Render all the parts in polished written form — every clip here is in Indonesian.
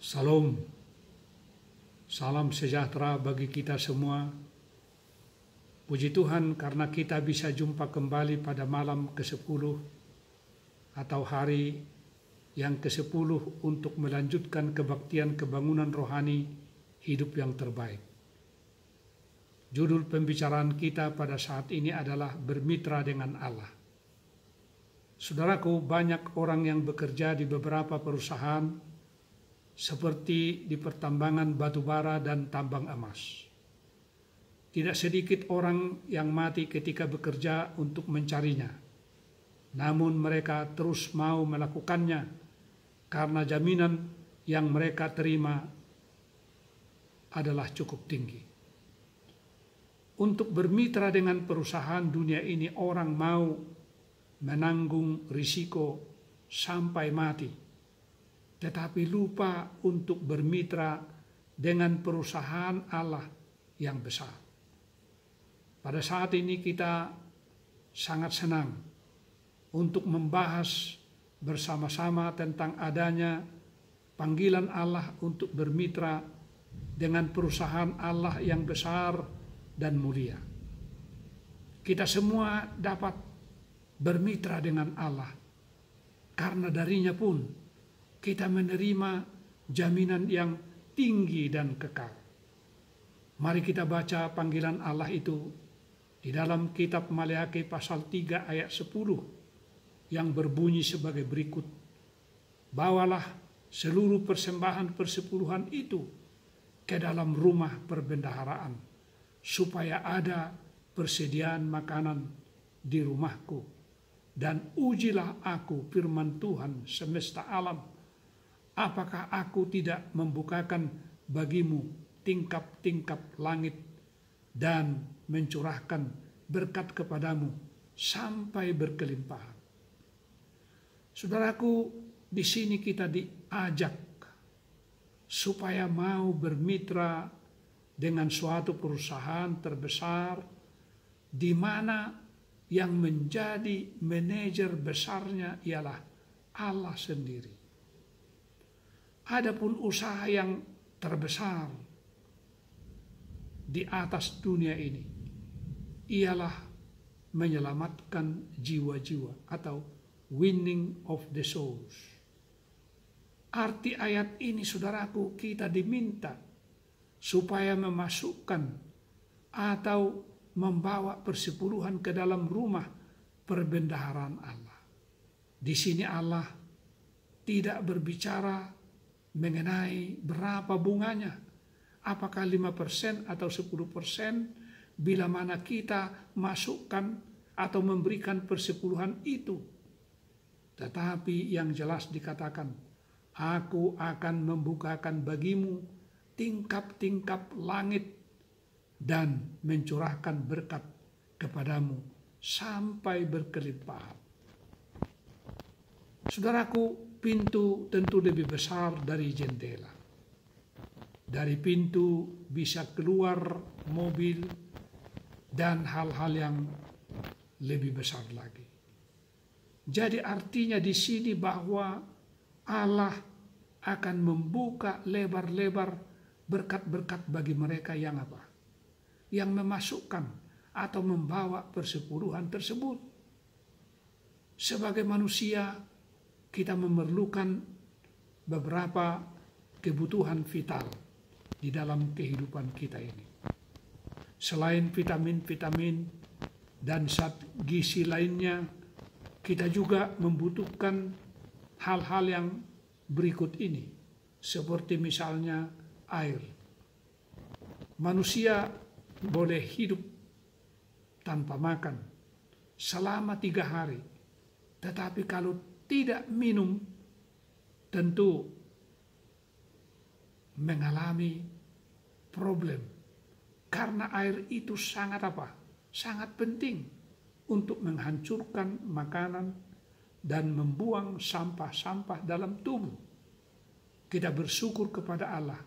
Salam, salam sejahtera bagi kita semua. Puji Tuhan karena kita bisa jumpa kembali pada malam ke-10 atau hari yang ke-10 untuk melanjutkan kebaktian kebangunan rohani hidup yang terbaik. Judul pembicaraan kita pada saat ini adalah bermitra dengan Allah. Saudaraku, banyak orang yang bekerja di beberapa perusahaan seperti di pertambangan batubara dan tambang emas. Tidak sedikit orang yang mati ketika bekerja untuk mencarinya. Namun mereka terus mau melakukannya karena jaminan yang mereka terima adalah cukup tinggi. Untuk bermitra dengan perusahaan dunia ini, orang mau menanggung risiko sampai mati, tetapi lupa untuk bermitra dengan perusahaan Allah yang besar. Pada saat ini kita sangat senang untuk membahas bersama-sama tentang adanya panggilan Allah untuk bermitra dengan perusahaan Allah yang besar dan mulia. Kita semua dapat bermitra dengan Allah karena darinya pun kita menerima jaminan yang tinggi dan kekal. Mari kita baca panggilan Allah itu di dalam kitab Maleakhi pasal 3 ayat 10 yang berbunyi sebagai berikut. Bawalah seluruh persembahan persepuluhan itu ke dalam rumah perbendaharaan, supaya ada persediaan makanan di rumahku. Dan ujilah aku, firman Tuhan semesta alam, apakah aku tidak membukakan bagimu tingkap-tingkap langit dan mencurahkan berkat kepadamu sampai berkelimpahan. Saudaraku, di sini kita diajak supaya mau bermitra dengan suatu perusahaan terbesar di mana yang menjadi manajer besarnya ialah Allah sendiri. Adapun usaha yang terbesar di atas dunia ini ialah menyelamatkan jiwa-jiwa atau winning of the souls. Arti ayat ini, saudaraku, kita diminta supaya memasukkan atau membawa persepuluhan ke dalam rumah perbendaharaan Allah. Di sini Allah tidak berbicara mengenai berapa bunganya, apakah 5% atau 10%, bila mana kita masukkan atau memberikan persepuluhan itu. Tetapi yang jelas dikatakan, aku akan membukakan bagimu tingkap-tingkap langit dan mencurahkan berkat kepadamu sampai berkelimpahan. Saudaraku, pintu tentu lebih besar dari jendela. Dari pintu bisa keluar mobil dan hal-hal yang lebih besar lagi. Jadi artinya di sini bahwa Allah akan membuka lebar-lebar berkat-berkat bagi mereka yang apa? Yang memasukkan atau membawa persepuluhan tersebut. Sebagai manusia, kita memerlukan beberapa kebutuhan vital di dalam kehidupan kita ini. Selain vitamin-vitamin dan zat gizi lainnya, kita juga membutuhkan hal-hal yang berikut ini, seperti misalnya air. Manusia boleh hidup tanpa makan selama 3 hari, tetapi kalau tidak minum, tentu mengalami problem. Karena air itu sangat apa? Sangat penting untuk menghancurkan makanan dan membuang sampah-sampah dalam tubuh. Kita bersyukur kepada Allah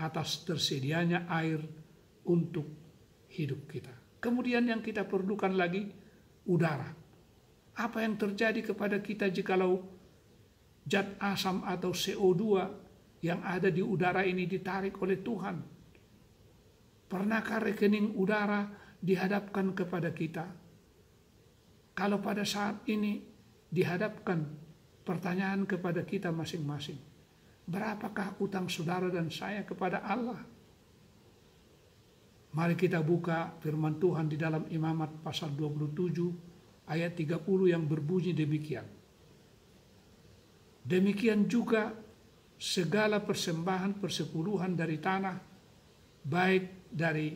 atas tersedianya air untuk hidup kita. Kemudian yang kita perlukan lagi, udara. Apa yang terjadi kepada kita jikalau zat asam atau CO2 yang ada di udara ini ditarik oleh Tuhan? Pernahkah rekening udara dihadapkan kepada kita? Kalau pada saat ini dihadapkan pertanyaan kepada kita masing-masing, berapakah utang saudara dan saya kepada Allah? Mari kita buka firman Tuhan di dalam Imamat pasal 27 ayat 30 yang berbunyi demikian. Demikian juga segala persembahan persepuluhan dari tanah, baik dari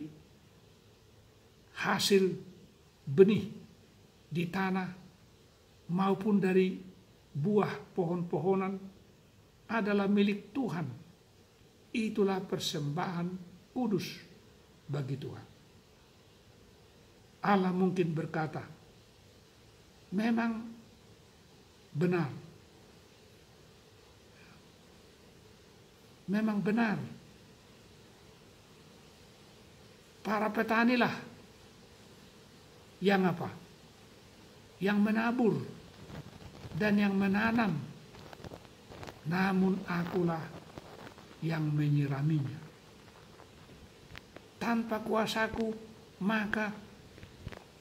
hasil benih di tanah maupun dari buah pohon-pohonan, adalah milik Tuhan. Itulah persembahan kudus bagi Tuhan. Allah mungkin berkata, memang benar. Memang benar. Para petanilah yang apa? Yang menabur dan yang menanam. Namun akulah yang menyiraminya. Tanpa kuasaku, maka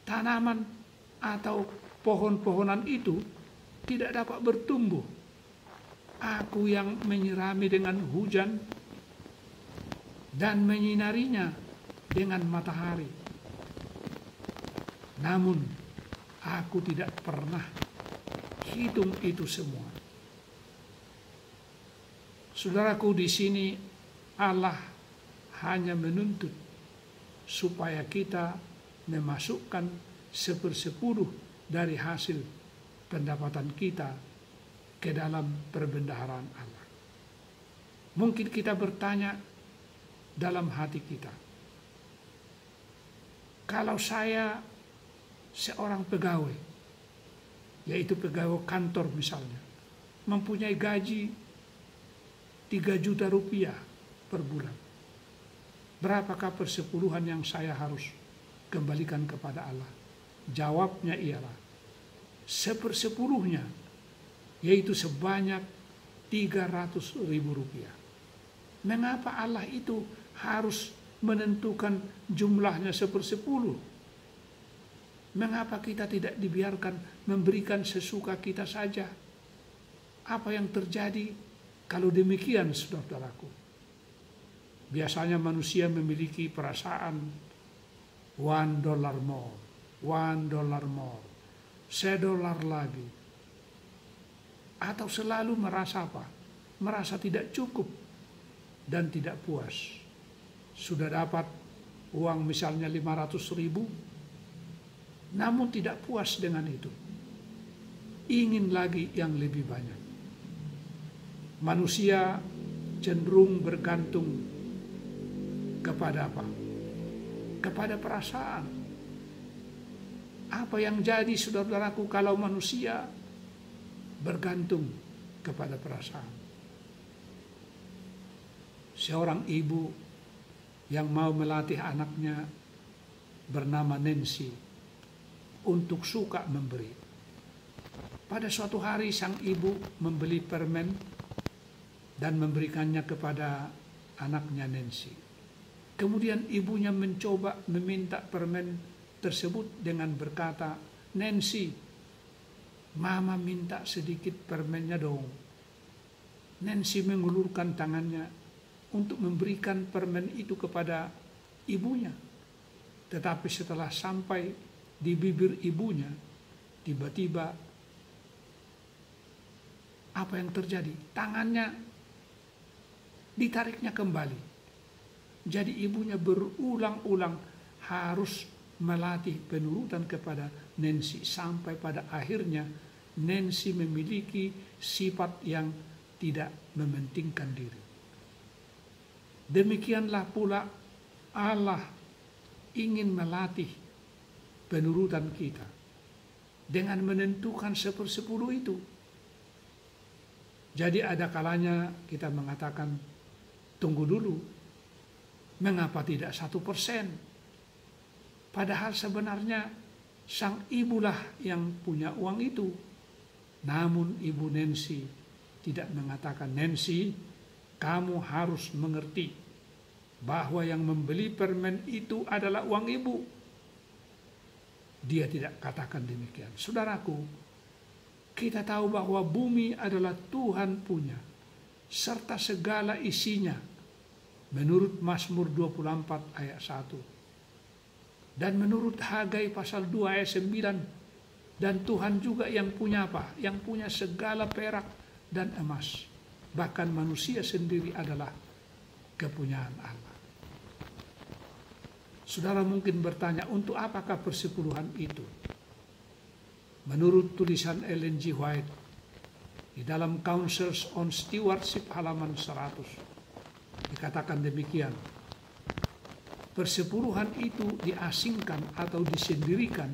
tanaman atau pohon-pohonan itu tidak dapat bertumbuh. Aku yang menyirami dengan hujan dan menyinarinya dengan matahari. Namun aku tidak pernah hitung itu semua. Saudaraku, di sini Allah hanya menuntut supaya kita memasukkan 1/10 dari hasil pendapatan kita ke dalam perbendaharaan Allah. Mungkin kita bertanya dalam hati kita, kalau saya seorang pegawai, yaitu pegawai kantor misalnya, mempunyai gaji 3 juta rupiah per bulan, berapakah persepuluhan yang saya harus kembalikan kepada Allah? Jawabnya ialah 1/10-nya, yaitu sebanyak 300.000 rupiah. Mengapa Allah itu harus menentukan jumlahnya 1/10? Mengapa kita tidak dibiarkan memberikan sesuka kita saja? Apa yang terjadi kalau demikian, saudara-saudaraku? Biasanya manusia memiliki perasaan $1 more, $1 more, $1 lagi. Atau selalu merasa apa? Merasa tidak cukup dan tidak puas. Sudah dapat uang misalnya 500.000, namun tidak puas dengan itu. Ingin lagi yang lebih banyak. Manusia cenderung bergantung kepada apa? Kepada perasaan. Apa yang jadi, saudara-saudaraku, kalau manusia bergantung kepada perasaan? Seorang ibu yang mau melatih anaknya bernama Nancy untuk suka memberi. Pada suatu hari sang ibu membeli permen dan memberikannya kepada anaknya Nancy. Kemudian ibunya mencoba meminta permen tersebut dengan berkata, Nancy, mama minta sedikit permennya dong. Nancy mengulurkan tangannya untuk memberikan permen itu kepada ibunya. Tetapi setelah sampai di bibir ibunya, tiba-tiba apa yang terjadi? Tangannya ditariknya kembali. Jadi ibunya berulang-ulang harus melatih penurutan kepada Nancy, sampai pada akhirnya Nancy memiliki sifat yang tidak mementingkan diri. Demikianlah pula Allah ingin melatih penurutan kita dengan menentukan 1/10 itu. Jadi ada kalanya kita mengatakan, tunggu dulu, mengapa tidak 1%? Padahal sebenarnya sang ibulah yang punya uang itu. Namun ibu Nancy tidak mengatakan, Nancy, kamu harus mengerti bahwa yang membeli permen itu adalah uang ibu. Dia tidak katakan demikian. Saudaraku, kita tahu bahwa bumi adalah Tuhan punya, serta segala isinya, menurut Mazmur 24 ayat 1. Dan menurut Hagai pasal 2 ayat 9, dan Tuhan juga yang punya apa? Yang punya segala perak dan emas. Bahkan manusia sendiri adalah kepunyaan Allah. Saudara mungkin bertanya, untuk apakah persepuluhan itu? Menurut tulisan Ellen G. White di dalam Counsels on Stewardship halaman 100, dikatakan demikian. Persepuluhan itu diasingkan atau disendirikan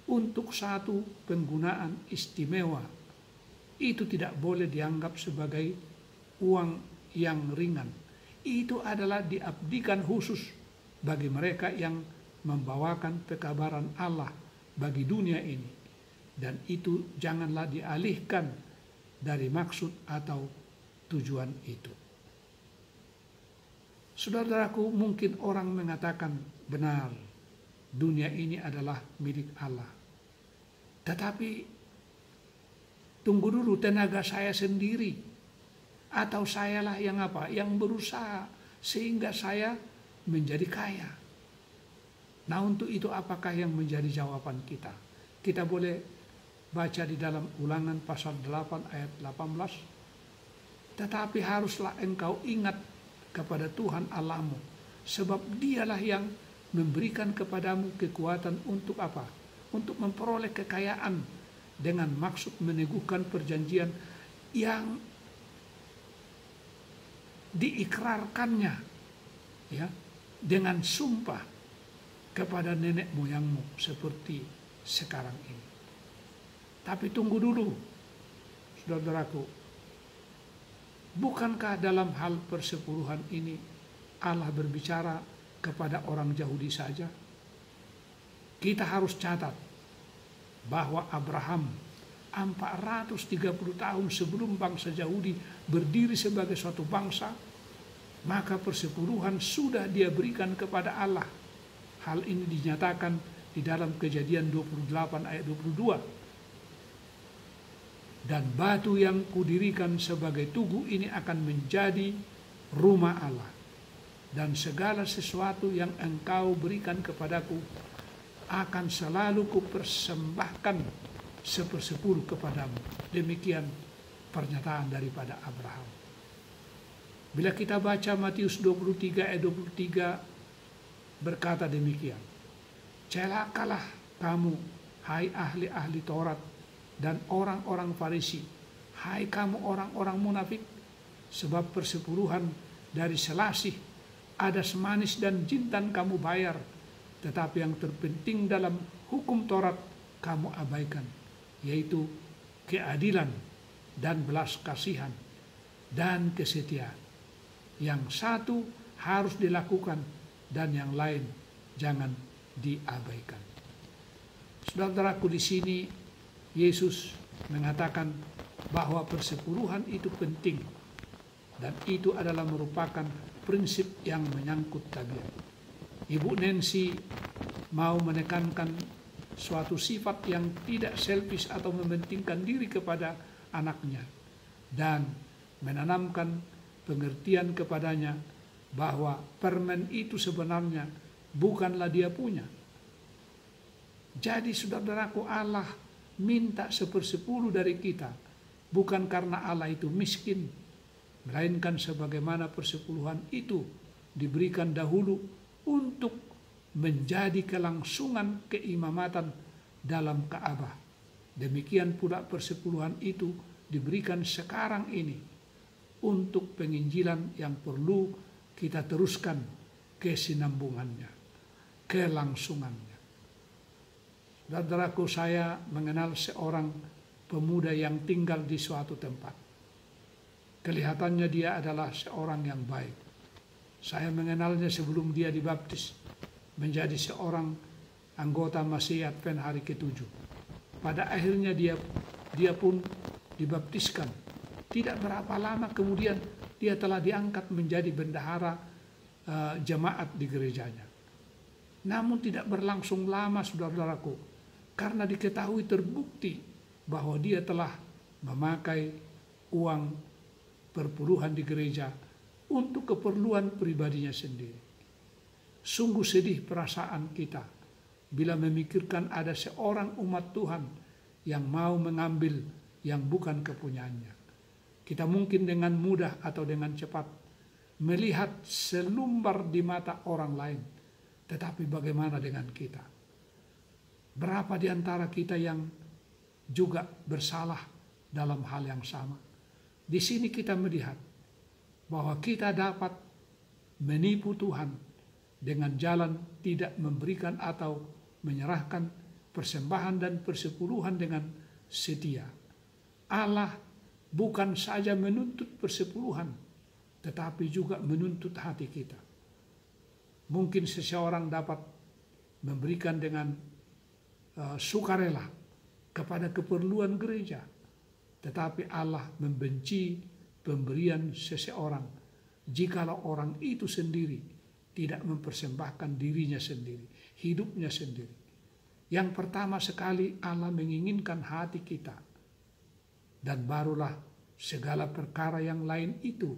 untuk satu penggunaan istimewa. Itu tidak boleh dianggap sebagai uang yang ringan. Itu adalah diabdikan khusus bagi mereka yang membawakan pekabaran Allah bagi dunia ini. Dan itu janganlah dialihkan dari maksud atau tujuan itu. Saudara-saudaraku, mungkin orang mengatakan benar, dunia ini adalah milik Allah. Tetapi tunggu dulu, tenaga saya sendiri atau sayalah yang apa? Yang berusaha sehingga saya menjadi kaya. Nah, untuk itu apakah yang menjadi jawaban kita? Kita boleh baca di dalam Ulangan pasal 8 ayat 18. Tetapi haruslah engkau ingat kepada Tuhan Allahmu, sebab Dialah yang memberikan kepadamu kekuatan untuk apa? Untuk memperoleh kekayaan dengan maksud meneguhkan perjanjian yang diikrarkannya, ya, dengan sumpah kepada nenek moyangmu seperti sekarang ini. Tapi tunggu dulu, saudaraku, bukankah dalam hal persepuluhan ini Allah berbicara kepada orang Yahudi saja? Kita harus catat bahwa Abraham 430 tahun sebelum bangsa Yahudi berdiri sebagai suatu bangsa, maka persepuluhan sudah dia berikan kepada Allah. Hal ini dinyatakan di dalam Kejadian 28 ayat 22. Dan batu yang kudirikan sebagai tugu ini akan menjadi rumah Allah. Dan segala sesuatu yang engkau berikan kepadaku akan selalu kupersembahkan sepersepuluh kepadamu. Demikian pernyataan daripada Abraham. Bila kita baca Matius 23 ayat 23 berkata demikian. Celakalah kamu, hai ahli-ahli Taurat dan orang-orang Farisi, hai kamu orang-orang munafik, sebab persepuluhan dari selasih, adas manis dan jintan kamu bayar, tetapi yang terpenting dalam hukum Taurat kamu abaikan, yaitu keadilan dan belas kasihan dan kesetiaan. Yang satu harus dilakukan dan yang lain jangan diabaikan. Saudara-saudaraku, di sini Yesus mengatakan bahwa persepuluhan itu penting dan itu adalah merupakan prinsip yang menyangkut tabiat. Ibu Nancy mau menekankan suatu sifat yang tidak selfish atau mementingkan diri kepada anaknya dan menanamkan pengertian kepadanya bahwa permen itu sebenarnya bukanlah dia punya. Jadi saudara-saudaraku, Allah minta 1/10 dari kita bukan karena Allah itu miskin, melainkan sebagaimana persepuluhan itu diberikan dahulu untuk menjadi kelangsungan keimamatan dalam Ka'bah. Demikian pula persepuluhan itu diberikan sekarang ini untuk penginjilan yang perlu kita teruskan kesinambungannya, kelangsungannya. Saudaraku, saya mengenal seorang pemuda yang tinggal di suatu tempat. Kelihatannya dia adalah seorang yang baik. Saya mengenalnya sebelum dia dibaptis menjadi seorang anggota Masih Advent hari ke-7. Pada akhirnya dia pun dibaptiskan Tidak berapa lama kemudian dia telah diangkat menjadi bendahara jemaat di gerejanya. Namun tidak berlangsung lama, saudara-saudaraku, karena diketahui terbukti bahwa dia telah memakai uang perpuluhan di gereja untuk keperluan pribadinya sendiri. Sungguh sedih perasaan kita bila memikirkan ada seorang umat Tuhan yang mau mengambil yang bukan kepunyaannya. Kita mungkin dengan mudah atau dengan cepat melihat selumbar di mata orang lain. Tetapi bagaimana dengan kita? Berapa di antara kita yang juga bersalah dalam hal yang sama? Di sini kita melihat bahwa kita dapat menipu Tuhan dengan jalan tidak memberikan atau menyerahkan persembahan dan persepuluhan dengan setia. Allah bukan saja menuntut persepuluhan, tetapi juga menuntut hati kita. Mungkin seseorang dapat memberikan dengan sukarela kepada keperluan gereja, tetapi Allah membenci pemberian seseorang jikalau orang itu sendiri tidak mempersembahkan dirinya sendiri, hidupnya sendiri. Yang pertama sekali Allah menginginkan hati kita, dan barulah segala perkara yang lain itu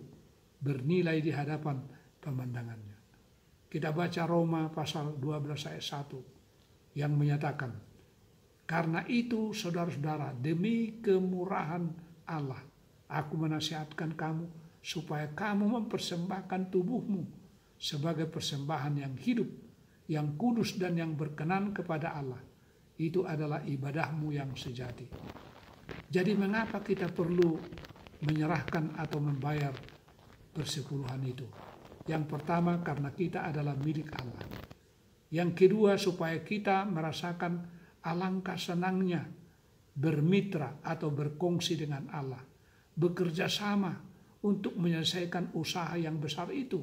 bernilai di hadapan pemandangannya. Kita baca Roma pasal 12 ayat 1 yang menyatakan, karena itu saudara-saudara, demi kemurahan Allah, aku menasihatkan kamu supaya kamu mempersembahkan tubuhmu sebagai persembahan yang hidup, yang kudus dan yang berkenan kepada Allah. Itu adalah ibadahmu yang sejati. Jadi mengapa kita perlu menyerahkan atau membayar persepuluhan itu? Yang pertama, karena kita adalah milik Allah. Yang kedua, supaya kita merasakan alangkah senangnya bermitra atau berkongsi dengan Allah, bekerja sama untuk menyelesaikan usaha yang besar itu,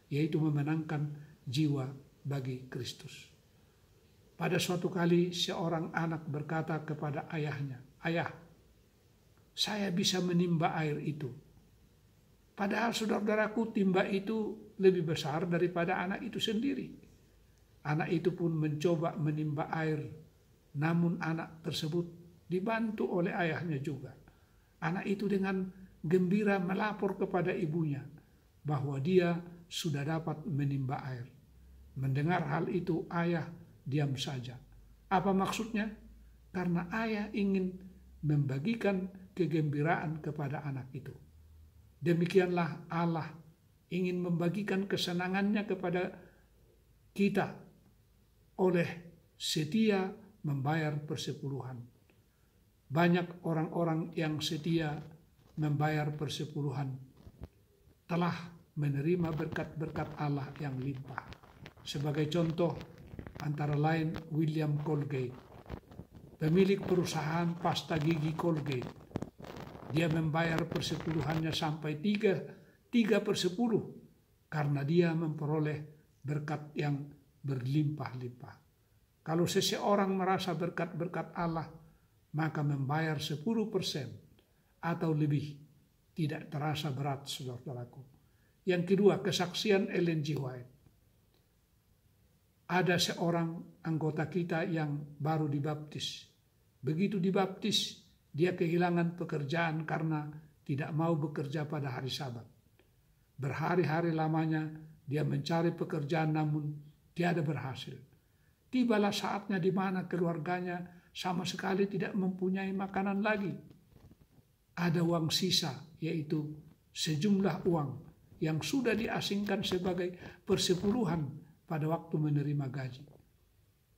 yaitu memenangkan jiwa bagi Kristus. Pada suatu kali seorang anak berkata kepada ayahnya, "Ayah, saya bisa menimba air itu." Padahal saudara-saudaraku, timba itu lebih besar daripada anak itu sendiri. Anak itu pun mencoba menimba air, namun anak tersebut dibantu oleh ayahnya juga. Anak itu dengan gembira melapor kepada ibunya bahwa dia sudah dapat menimba air. Mendengar hal itu, ayah diam saja. Apa maksudnya? Karena ayah ingin membagikan kegembiraan kepada anak itu. Demikianlah Allah ingin membagikan kesenangannya kepada kita oleh setia membayar persepuluhan. Banyak orang-orang yang setia membayar persepuluhan telah menerima berkat-berkat Allah yang limpah. Sebagai contoh, antara lain William Colgate, pemilik perusahaan pasta gigi Colgate. Dia membayar persepuluhannya sampai 3/10 karena dia memperoleh berkat yang berlimpah-limpah. Kalau seseorang merasa berkat-berkat Allah, maka membayar 10% atau lebih tidak terasa berat, saudara-saudaraku. Yang kedua, kesaksian Ellen G. White. Ada seorang anggota kita yang baru dibaptis. Begitu dibaptis, dia kehilangan pekerjaan karena tidak mau bekerja pada hari Sabat. Berhari-hari lamanya dia mencari pekerjaan namun tiada berhasil. Tibalah saatnya di mana keluarganya sama sekali tidak mempunyai makanan lagi. Ada uang sisa, yaitu sejumlah uang yang sudah diasingkan sebagai persepuluhan pada waktu menerima gaji.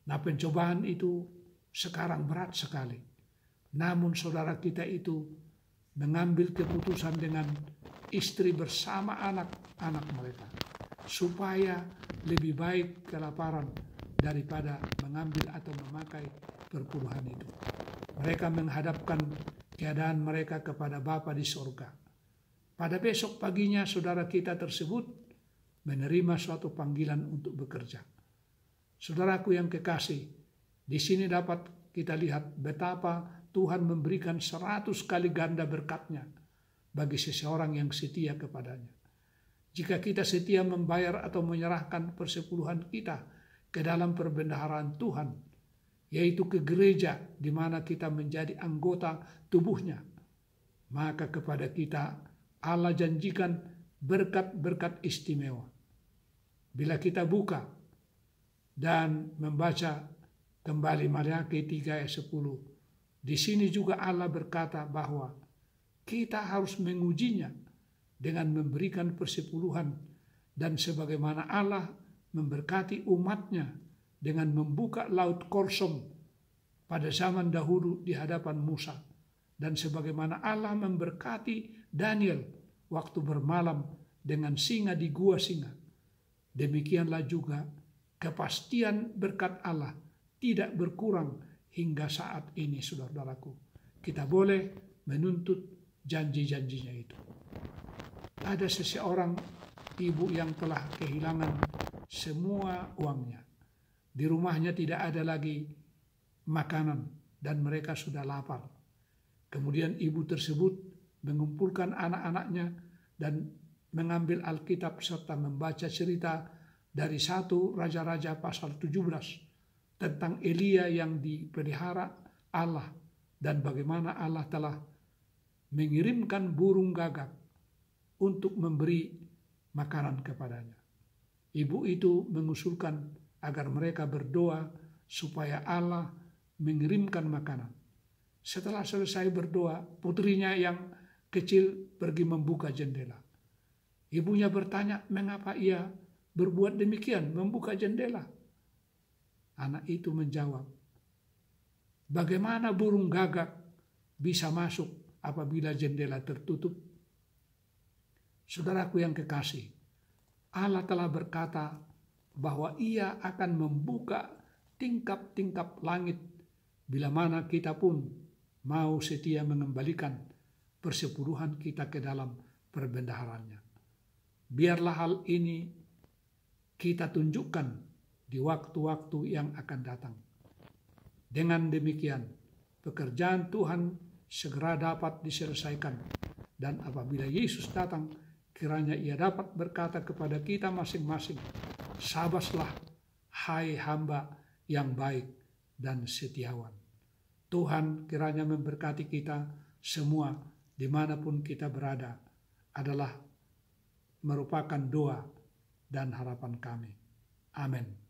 Nah, pencobaan itu sekarang berat sekali. Namun saudara kita itu mengambil keputusan dengan istri bersama anak-anak mereka, supaya lebih baik kelaparan daripada mengambil atau memakai perpuluhan itu. Mereka menghadapkan keadaan mereka kepada Bapa di sorga. Pada besok paginya saudara kita tersebut menerima suatu panggilan untuk bekerja. Saudaraku yang kekasih, di sini dapat kita lihat betapa Tuhan memberikan 100 kali ganda berkat-Nya bagi seseorang yang setia kepadanya. Jika kita setia membayar atau menyerahkan persepuluhan kita ke dalam perbendaharaan Tuhan, yaitu ke gereja di mana kita menjadi anggota tubuhnya, maka kepada kita Allah janjikan berkat-berkat istimewa. Bila kita buka dan membaca kembali Maliaki 3 ayat 10, di sini juga Allah berkata bahwa kita harus mengujinya dengan memberikan persepuluhan, dan sebagaimana Allah memberkati umatnya dengan membuka laut Korsom pada zaman dahulu di hadapan Musa, dan sebagaimana Allah memberkati Daniel waktu bermalam dengan singa di gua singa, demikianlah juga kepastian berkat Allah tidak berkurang hingga saat ini, saudara-saudaraku. Kita boleh menuntut janji-janjinya itu. Ada seseorang ibu yang telah kehilangan semua uangnya. Di rumahnya tidak ada lagi makanan dan mereka sudah lapar. Kemudian ibu tersebut mengumpulkan anak-anaknya dan mengambil Alkitab serta membaca cerita dari 1 Raja-Raja pasal 17 tentang Elia yang dipelihara Allah dan bagaimana Allah telah mengirimkan burung gagak untuk memberi makanan kepadanya. Ibu itu mengusulkan agar mereka berdoa supaya Allah mengirimkan makanan. Setelah selesai berdoa, putrinya yang kecil pergi membuka jendela. Ibunya bertanya, mengapa ia berbuat demikian, membuka jendela? Anak itu menjawab, bagaimana burung gagak bisa masuk apabila jendela tertutup? Saudaraku yang kekasih, Allah telah berkata bahwa Ia akan membuka tingkap-tingkap langit bila mana kita pun mau setia mengembalikan persepuluhan kita ke dalam perbendaharannya. Biarlah hal ini kita tunjukkan di waktu-waktu yang akan datang. Dengan demikian, pekerjaan Tuhan segera dapat diselesaikan, dan apabila Yesus datang, kiranya Ia dapat berkata kepada kita masing-masing, sabaslah hai hamba yang baik dan setiawan. Tuhan kiranya memberkati kita semua dimanapun kita berada, adalah merupakan doa dan harapan kami. Amin.